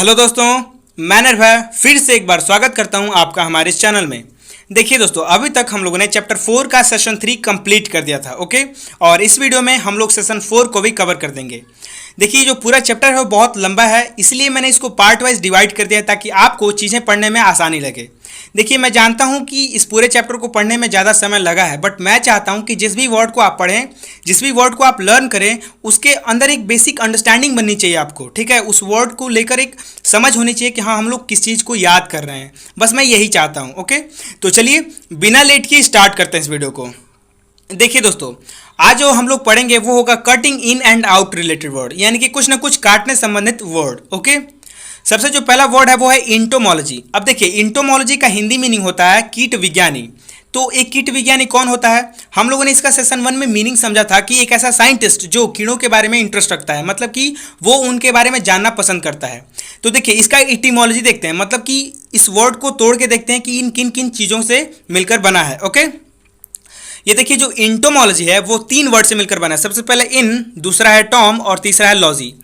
Hello दोस्तों, मैं निर्भय फिर से एक बार स्वागत करता हूं आपका हमारे इस चैनल में। देखिए दोस्तों, अभी तक हम लोगों ने चैप्टर 4 का सेशन 3 कंप्लीट कर दिया था। ओके, और इस वीडियो में हम लोग सेशन 4 को भी कवर कर देंगे। देखिए, जो पूरा चैप्टर है वो बहुत लंबा है, इसलिए मैंने इसको पार्ट वाइज डिवाइड कर दिया ताकि आपको चीज़ें पढ़ने में आसानी लगे। देखिए, मैं जानता हूं कि इस पूरे चैप्टर को पढ़ने में ज़्यादा समय लगा है, बट मैं चाहता हूं कि जिस भी वर्ड को आप पढ़ें, जिस भी वर्ड को आप लर्न करें, उसके अंदर एक बेसिक अंडरस्टैंडिंग बननी चाहिए आपको। ठीक है, उस वर्ड को लेकर एक समझ होनी चाहिए कि हाँ, हम लोग किस चीज़ को याद कर रहे हैं। बस मैं यही चाहता हूँ। ओके, तो चलिए बिना लेट किए स्टार्ट करते हैं इस वीडियो को। देखिए दोस्तों, आज जो हम लोग पढ़ेंगे वो होगा cutting in and out related word, यानी कि कुछ ना कुछ काटने संबंधित वर्ड। ओके, सबसे जो पहला वर्ड है वो है इंटोमोलॉजी। अब देखिए, इंटोमोलॉजी का हिंदी मीनिंग होता है कीट विज्ञानी। तो एक कीट विज्ञानी कौन होता है? हम लोगों ने इसका सेशन 1 में मीनिंग समझा था कि एक ऐसा साइंटिस्ट जो कीड़ों के बारे में इंटरेस्ट रखता है, मतलब कि वो उनके बारे में जानना पसंद करता है। तो देखिए, इसका इटिमोलॉजी देखते हैं, मतलब कि इस वर्ड को तोड़ के देखते हैं कि इन किन किन चीज़ों से मिलकर बना है। ओके, ये देखिए, जो इंटोमोलॉजी है वो 3 वर्ड से मिलकर बना है। सबसे पहले इन, दूसरा है टॉम और तीसरा है लॉजी।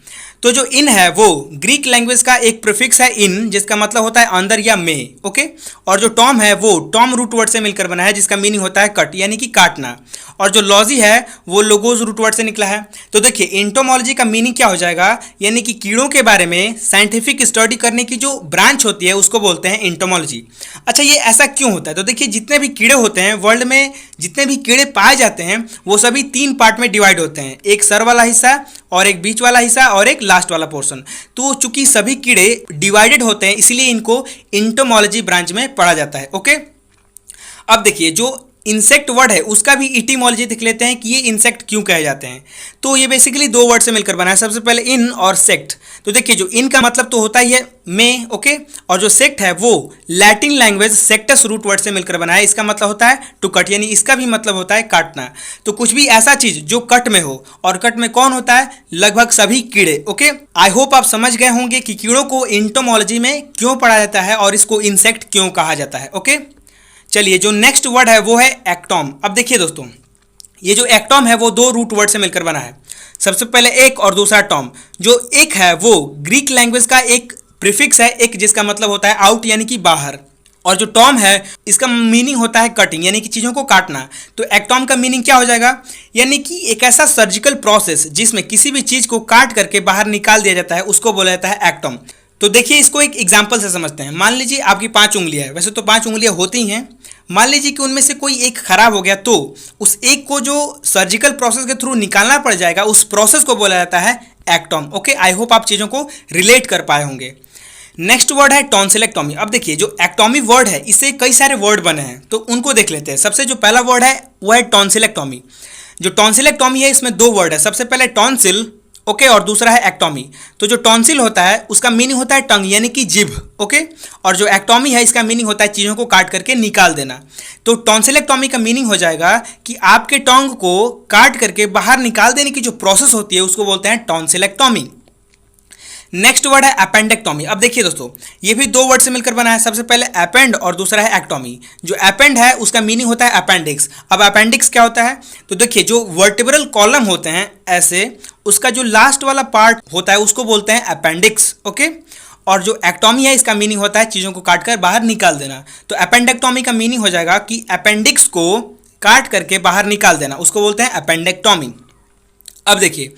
तो जो इन है वो ग्रीक लैंग्वेज का एक प्रीफिक्स है इन, जिसका मतलब होता है अंदर या में। ओके, और जो टॉम है वो टॉम रूट वर्ड से मिलकर बना है, जिसका मीनिंग होता है कट, यानी कि काटना। और जो लॉजी है वो लोगोज रूट वर्ड से निकला है। तो देखिए, इंटोमोलॉजी का मीनिंग क्या हो जाएगा, यानी कि कीड़ों के बारे में साइंटिफिक स्टडी करने की जो ब्रांच होती है उसको बोलते हैं इंटोमोलॉजी। अच्छा, ये ऐसा क्यों होता है? तो देखिए, जितने भी कीड़े होते हैं वर्ल्ड में, जितने भी कीड़े पाए जाते हैं वो सभी 3 पार्ट में डिवाइड होते हैं, एक सर वाला हिस्सा और एक बीच वाला हिस्सा और एक लास्ट वाला पोर्शन। तो चूंकि सभी कीड़े डिवाइडेड होते हैं, इसलिए इनको इंटोमोलॉजी ब्रांच में पढ़ा जाता है। ओके, अब देखिए, जो इंसेक्ट वर्ड है उसका भी इटिमोलॉजी देख लेते हैं कि ये इंसेक्ट क्यों कहे जाते हैं। तो ये बेसिकली 2 वर्ड से मिलकर बना है, सबसे पहले इन और सेक्ट। तो देखिए, जो इन का मतलब तो होता ही है में। ओके, और जो सेक्ट है वो Latin language sanctum root word से मिलकर बना है, इसका मतलब होता है टू कट, यानी इसका भी मतलब होता है काटना। तो कुछ भी ऐसा चीज जो कट में हो, और कट में कौन होता है? लगभग सभी कीड़े। ओके, आई होप आप समझ गए होंगे कि कीड़ों को इंटोमोलॉजी में क्यों पढ़ा जाता है और इसको इंसेक्ट क्यों कहा जाता है। ओके, चलिए, जो नेक्स्ट वर्ड है वो है एक्टॉम। अब देखिए दोस्तों, ये जो एक्टॉम है वो 2 रूट वर्ड से मिलकर बना है, सबसे पहले एक और दूसरा टॉम। जो एक है वो ग्रीक लैंग्वेज का एक प्रीफिक्स है, एक, जिसका मतलब होता है आउट, यानी कि बाहर। और जो टॉम है इसका मीनिंग होता है कटिंग, यानी कि चीज़ों को काटना। तो एक्टॉम का मीनिंग क्या हो जाएगा? यानी कि एक ऐसा सर्जिकल प्रोसेस जिसमें किसी भी चीज़ को काट करके बाहर निकाल दिया जाता है, उसको बोला जाता है एक्टॉम। तो देखिए, इसको एक एग्जाम्पल से समझते हैं। मान लीजिए आपकी 5 उंगलियां है, वैसे तो 5 उंगलियां होती ही हैं। मान लीजिए कि उनमें से कोई एक खराब हो गया, तो उस एक को जो सर्जिकल प्रोसेस के थ्रू निकालना पड़ जाएगा, उस प्रोसेस को बोला जाता है एक्टॉम। ओके, आई होप आप चीज़ों को रिलेट कर पाए होंगे। नेक्स्ट वर्ड है टॉन्सिलेक्टॉमी। अब देखिए, जो एक्टॉमी वर्ड है इससे कई सारे वर्ड बने हैं, तो उनको देख लेते हैं। सबसे जो पहला वर्ड है वो है टॉन्सिलेक्टॉमी। जो टॉन्सिलेक्टॉमी है इसमें 2 वर्ड है, सबसे पहले टॉन्सिल, ओके, और दूसरा है एक्टॉमी। तो जो टॉन्सिल होता है उसका मीनिंग होता है टंग, यानी कि जिभ। ओके, और जो एक्टॉमी है इसका मीनिंग होता है चीज़ों को काट करके निकाल देना। तो टॉन्सिलेक्टॉमी का मीनिंग हो जाएगा कि आपके टंग को काट करके बाहर निकाल देने की जो प्रोसेस होती है उसको बोलते हैं टॉन्सिलेक्टॉमी। नेक्स्ट वर्ड है अपेंडेक्टॉमी। अब देखिए दोस्तों, ये भी 2 वर्ड से मिलकर बना है, सबसे पहले अपेंड और दूसरा है एक्टॉमी। जो अपेंड है उसका मीनिंग होता है अपेंडिक्स। अब अपेंडिक्स क्या होता है? तो देखिए, जो वर्टिब्रल कॉलम होते हैं ऐसे, उसका जो लास्ट वाला पार्ट होता है उसको बोलते हैं अपेंडिक्स। ओके, और जो एक्टॉमी है इसका मीनिंग होता है चीज़ों को काट कर बाहर निकाल देना। तो अपेंडेक्टॉमी का मीनिंग हो जाएगा कि अपेंडिक्स को काट करके बाहर निकाल देना, उसको बोलते हैं अपेंडेक्टॉमी। अब देखिए,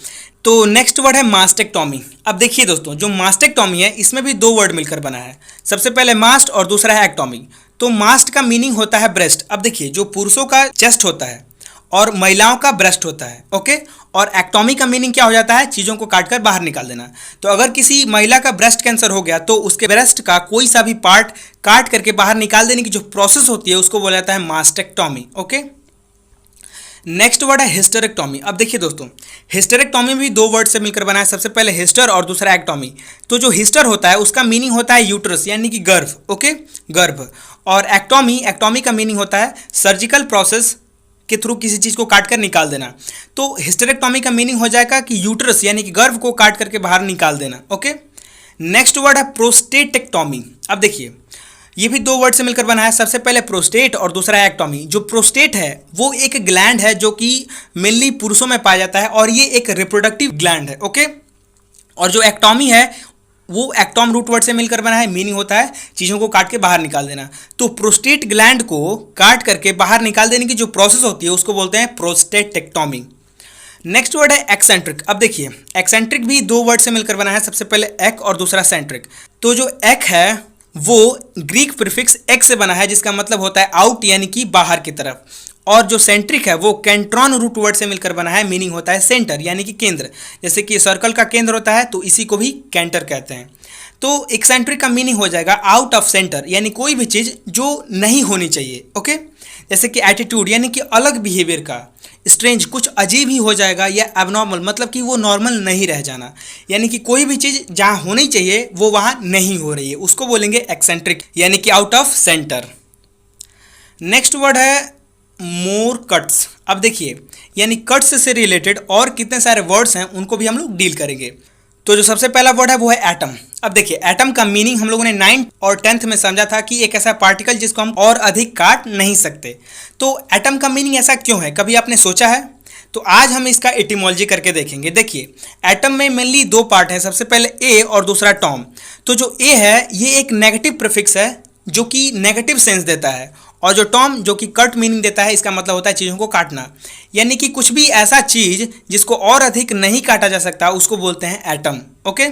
तो नेक्स्ट वर्ड है मास्टेक्टॉमी। अब देखिए दोस्तों, जो मास्टेक्टॉमी है इसमें भी 2 वर्ड मिलकर बना है, सबसे पहले मास्ट और दूसरा है एक्टॉमी। तो मास्ट का मीनिंग होता है ब्रेस्ट। अब देखिए, जो पुरुषों का चेस्ट होता है और महिलाओं का ब्रेस्ट होता है। ओके, और एक्टॉमी का मीनिंग क्या हो जाता है? चीज़ों को काटकर बाहर निकाल देना। तो अगर किसी महिला का ब्रेस्ट कैंसर हो गया तो उसके ब्रेस्ट का कोई सा भी पार्ट काट करके बाहर निकाल देने की जो प्रोसेस होती है उसको बोला जाता है मास्टेक्टॉमी। ओके, नेक्स्ट वर्ड है हिस्टेरेक्टॉमी। अब देखिए दोस्तों, हिस्टेरेक्टॉमी भी 2 वर्ड से मिलकर बना है, सबसे पहले हिस्टर और दूसरा एक्टॉमी। तो जो हिस्टर होता है उसका मीनिंग होता है यूट्रस, यानी कि गर्भ। ओके, गर्भ। और एक्टॉमी का मीनिंग होता है सर्जिकल प्रोसेस के थ्रू किसी चीज़ को काट कर निकाल देना। तो हिस्टेरेक्टॉमी का मीनिंग हो जाएगा कि यूट्रस, यानी कि गर्भ को काट करके बाहर निकाल देना। ओके, नेक्स्ट वर्ड है प्रोस्टेटेक्टॉमी। अब देखिए, ये भी 2 वर्ड से मिलकर बना है, सबसे पहले प्रोस्टेट और दूसरा है एक्टॉमी। जो प्रोस्टेट है वो एक ग्लैंड है जो कि मेनली पुरुषों में पाया जाता है और ये एक रिप्रोडक्टिव ग्लैंड है। ओके, और जो एक्टॉमी है वो एक्टोम रूट वर्ड से मिलकर बना है, मीनिंग होता है चीज़ों को काट के बाहर निकाल देना। तो प्रोस्टेट ग्लैंड को काट करके बाहर निकाल देने की जो प्रोसेस होती है उसको बोलते हैं प्रोस्टेटेक्टोमी। नेक्स्ट वर्ड है एक्सेंट्रिक। अब देखिए एक्सेंट्रिक भी दो वर्ड से मिलकर बना है, सबसे पहले एक और दूसरा सेंट्रिक। तो जो एक है वो ग्रीक प्रीफिक्स एक से बना है जिसका मतलब होता है आउट यानी कि बाहर की तरफ, और जो सेंट्रिक है वो कैंट्रॉन रूट वर्ड से मिलकर बना है, मीनिंग होता है सेंटर यानी कि केंद्र। जैसे कि सर्कल का केंद्र होता है तो इसी को भी कैंटर कहते हैं। तो एक्सेंट्रिक का मीनिंग हो जाएगा आउट ऑफ सेंटर, यानी कोई भी चीज़ जो नहीं होनी चाहिए। ओके, जैसे कि एटीट्यूड यानी कि अलग बिहेवियर का, स्ट्रेंज कुछ अजीब ही हो जाएगा, या एबनॉर्मल मतलब कि वो नॉर्मल नहीं रह जाना, यानी कि कोई भी चीज़ जहाँ होनी चाहिए वो वहाँ नहीं हो रही है, उसको बोलेंगे एक्सेंट्रिक यानी कि out of centre. Next word है मोर कट्स। अब देखिए यानी कट्स से रिलेटेड और कितने सारे वर्ड्स हैं उनको भी हम लोग डील करेंगे। तो जो सबसे पहला वर्ड है वो है एटम। अब देखिए एटम का मीनिंग हम लोगों ने 9th और 10th में समझा था कि एक ऐसा पार्टिकल जिसको हम और अधिक काट नहीं सकते। तो एटम का मीनिंग ऐसा क्यों है, कभी आपने सोचा है? तो आज हम इसका एटिमोलॉजी करके देखेंगे। देखिए एटम में मेनली दो पार्ट हैं, सबसे पहले ए और दूसरा टॉम। तो जो ए है ये एक नेगेटिव प्रीफिक्स है जो कि नेगेटिव सेंस देता है, और जो टॉम जो कि कट मीनिंग देता है, इसका मतलब होता है चीज़ों को काटना, यानी कि कुछ भी ऐसा चीज़ जिसको और अधिक नहीं काटा जा सकता उसको बोलते हैं एटम। ओके,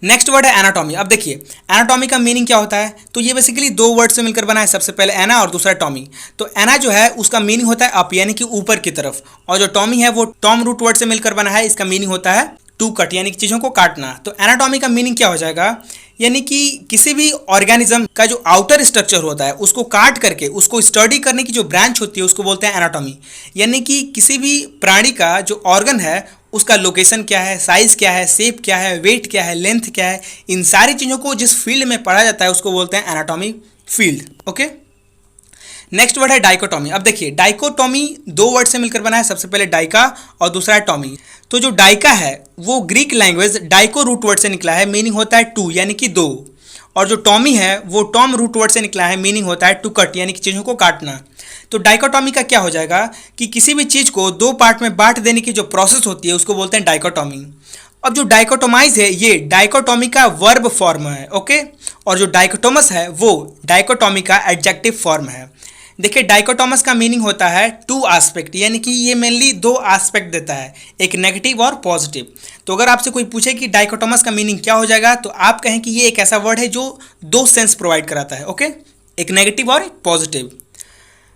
नेक्स्ट वर्ड है एनाटॉमी। अब देखिए एनाटॉमी का मीनिंग क्या होता है, तो ये बेसिकली दो वर्ड से मिलकर बना है, सबसे पहले एना और दूसरा टॉमी। तो एना जो है उसका मीनिंग होता है अप यानी कि ऊपर की तरफ, और जो टॉमी है वो टॉम रूट वर्ड से मिलकर बना है, इसका मीनिंग होता है टू कट यानी कि चीज़ों को काटना। तो एनाटॉमी का मीनिंग क्या हो जाएगा, यानी कि किसी भी ऑर्गेनिज्म का जो आउटर स्ट्रक्चर होता है उसको काट करके उसको स्टडी करने की जो ब्रांच होती है उसको बोलते हैं एनाटॉमी। यानी कि किसी भी प्राणी का जो ऑर्गन है उसका लोकेशन क्या है, साइज क्या है, शेप क्या है, वेट क्या है, लेंथ क्या है, इन सारी चीज़ों को जिस फील्ड में पढ़ा जाता है उसको बोलते हैं anatomy field. Okay, next word है डाइकोटॉमी। अब देखिए डाइकोटॉमी दो वर्ड से मिलकर बना है, सबसे पहले डाइका और दूसरा है टॉमी। तो जो डाइका है वो ग्रीक लैंग्वेज डाइको रूट वर्ड से निकला है, मीनिंग होता है टू यानी कि दो, और जो टॉमी है वो टॉम रूट वर्ड से निकला है, मीनिंग होता है टू कट यानी कि चीज़ों को काटना। तो डाइकोटॉमी का क्या हो जाएगा कि किसी भी चीज़ को दो पार्ट में बांट देने की जो प्रोसेस होती है उसको बोलते हैं डाइकोटॉमी। अब जो डाइकोटोमाइज है ये डाइकोटॉमी का वर्ब फॉर्म है। ओके, और जो डाइकोटोमस है वो डाइकोटॉमी का एडजेक्टिव फॉर्म है। देखिए डाइकोटोमस का मीनिंग होता है टू आस्पेक्ट, यानी कि ये मेनली दो आस्पेक्ट देता है, एक नेगेटिव और पॉजिटिव। तो अगर आपसे कोई पूछे कि डाइकोटोमस का मीनिंग क्या हो जाएगा तो आप कहें कि ये एक ऐसा वर्ड है जो दो सेंस प्रोवाइड कराता है। ओके, एक नेगेटिव और एक पॉजिटिव।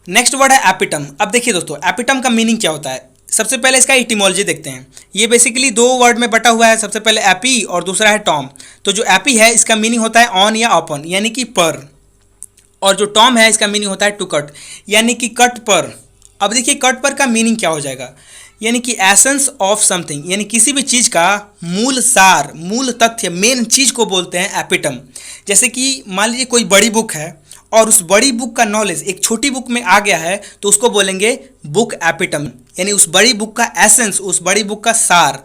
नेक्स्ट वर्ड है एपिटम। अब देखिए दोस्तों एपिटम का मीनिंग क्या होता है, सबसे पहले इसका इटिमोलॉजी देखते हैं। ये बेसिकली दो वर्ड में बटा हुआ है, सबसे पहले एपी और दूसरा है टॉम। तो जो एपी है इसका मीनिंग होता है ऑन या ओपन यानी कि पर, और जो टॉम है इसका मीनिंग होता है टू कट यानी कि कट पर। अब देखिए कट पर का मीनिंग क्या हो जाएगा, यानी कि एसेंस ऑफ समथिंग, यानी किसी भी चीज़ का मूल सार, मूल तथ्य, मेन चीज़ को बोलते हैं एपिटम। जैसे कि मान लीजिए कोई बड़ी बुक है और उस बड़ी बुक का नॉलेज एक छोटी बुक में आ गया है तो उसको बोलेंगे बुक एपिटम, यानी उस बड़ी बुक का एसेंस, उस बड़ी बुक का सार।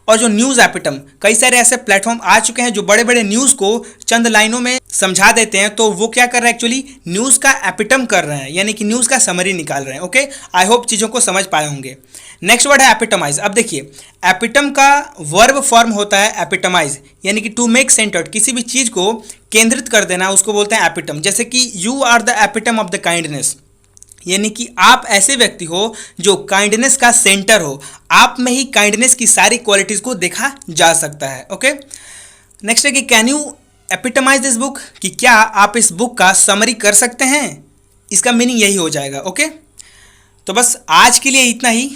और जो न्यूज़ एपिटम, कई सारे ऐसे प्लेटफॉर्म आ चुके हैं जो बड़े बड़े न्यूज़ को चंद लाइनों में समझा देते हैं, तो वो क्या कर रहे हैं एक्चुअली न्यूज़ का एपिटम कर रहे हैं, यानी कि न्यूज़ का समरी निकाल रहे हैं। ओके, आई होप चीज़ों को समझ पाए होंगे। नेक्स्ट वर्ड है एपिटमाइज। अब देखिए एपिटम का वर्ब फॉर्म होता है एपिटमाइज, यानी कि टू मेक सेंटर्ड, किसी भी चीज़ को केंद्रित कर देना उसको बोलते हैं एपिटम। जैसे कि you are the epitome of the kindness, यानी कि आप ऐसे व्यक्ति हो जो काइंडनेस का सेंटर हो, आप में ही काइंडनेस की सारी क्वालिटीज़ को देखा जा सकता है। ओके, नेक्स्ट है कि can you epitomise this book, कि क्या आप इस बुक का समरी कर सकते हैं, इसका मीनिंग यही हो जाएगा। ओके, तो बस आज के लिए इतना ही।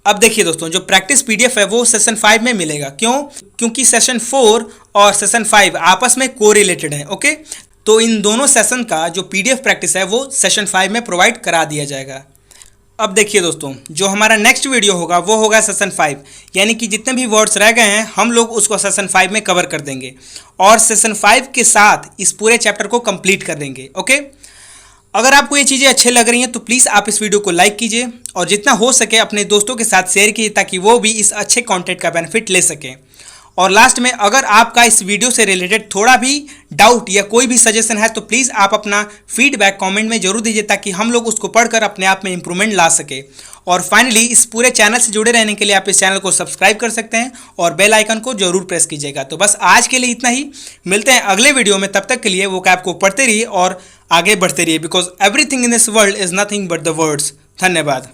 अब देखिए दोस्तों जो प्रैक्टिस पीडीएफ है वो सेशन 5 में मिलेगा। क्यों? क्योंकि सेशन 4 और सेशन 5 आपस में कोरिलेटेड हैं। ओके, तो इन दोनों सेशन का जो पीडीएफ प्रैक्टिस है वो सेशन 5 में प्रोवाइड करा दिया जाएगा। अब देखिए दोस्तों जो हमारा नेक्स्ट वीडियो होगा वो होगा सेशन 5, यानी कि जितने भी वर्ड्स रह गए हैं हम लोग उसको सेशन 5 में कवर कर देंगे और सेशन 5 के साथ इस पूरे चैप्टर को कंप्लीट कर देंगे। ओके, अगर आपको ये चीज़ें अच्छे लग रही हैं तो प्लीज़ आप इस वीडियो को लाइक कीजिए और जितना हो सके अपने दोस्तों के साथ शेयर कीजिए ताकि वो भी इस अच्छे कंटेंट का बेनिफिट ले सकें। और लास्ट में अगर आपका इस वीडियो से रिलेटेड थोड़ा भी डाउट या कोई भी सजेशन है तो प्लीज़ आप अपना फीडबैक कमेंट में जरूर दीजिए, ताकि हम लोग उसको पढ़कर अपने आप में इंप्रूवमेंट ला सके। और फाइनली इस पूरे चैनल से जुड़े रहने के लिए आप इस चैनल को सब्सक्राइब कर सकते हैं और बेल आइकन को जरूर प्रेस कीजिएगा। तो बस आज के लिए इतना ही, मिलते हैं अगले वीडियो में। तब तक के लिए वो कैप को पढ़ते रहिए और आगे बढ़ते रहिए, because everything in this world is nothing but the words. धन्यवाद।